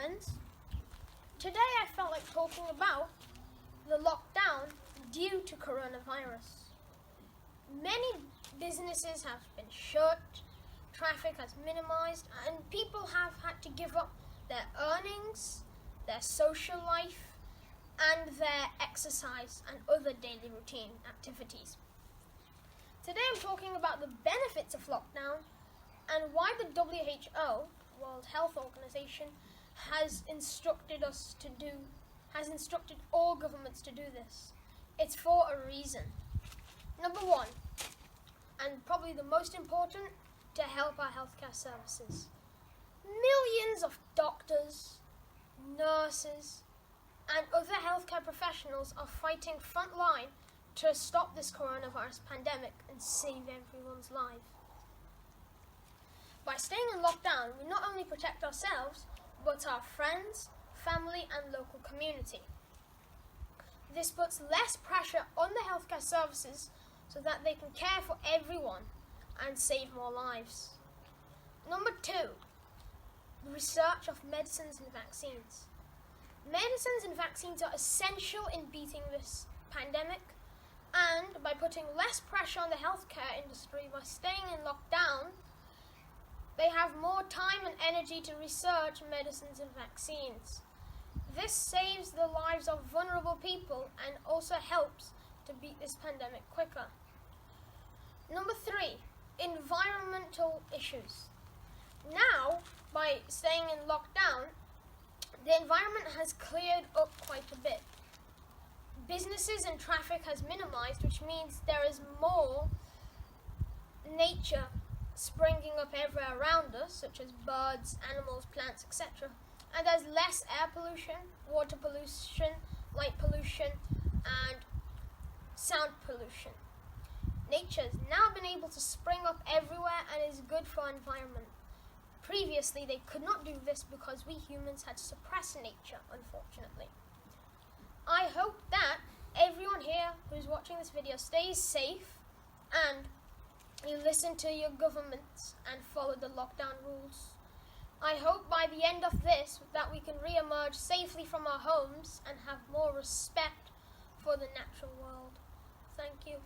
friends. Today I felt like talking about the lockdown due to coronavirus. Many businesses have been shut, traffic has minimized, and people have had to give up their earnings, their social life, and their exercise and other daily routine activities. Today I'm talking about the benefits of lockdown and why the WHO, World Health Organization, has instructed all governments to do this. It's for a reason. Number one, and probably the most important, to help our healthcare services. Millions of doctors, nurses, and other healthcare professionals are fighting front line to stop this coronavirus pandemic and save everyone's life. By staying in lockdown, we not only protect ourselves, but our friends, family, and local community. This puts less pressure on the healthcare services so that they can care for everyone and save more lives. Number two, the research of medicines and vaccines. Medicines and vaccines are essential in beating this pandemic, and by putting less pressure on the healthcare industry by staying in lockdown, they have more time and energy to research medicines and vaccines. This saves the lives of vulnerable people and also helps to beat this pandemic quicker. Number three, environmental issues. Now, by staying in lockdown, the environment has cleared up quite a bit. Businesses and traffic has minimized, which means there is more nature springing up everywhere around us, such as birds, animals, plants, etc. And there's less air pollution, water pollution, light pollution, and sound pollution. Nature has now been able to spring up everywhere and is good for our environment. Previously, they could not do this because we humans had suppressed nature, unfortunately. I hope that everyone here who's watching this video stays safe and you listen to your governments and follow the lockdown rules. I hope by the end of this that we can re-emerge safely from our homes and have more respect for the natural world. Thank you.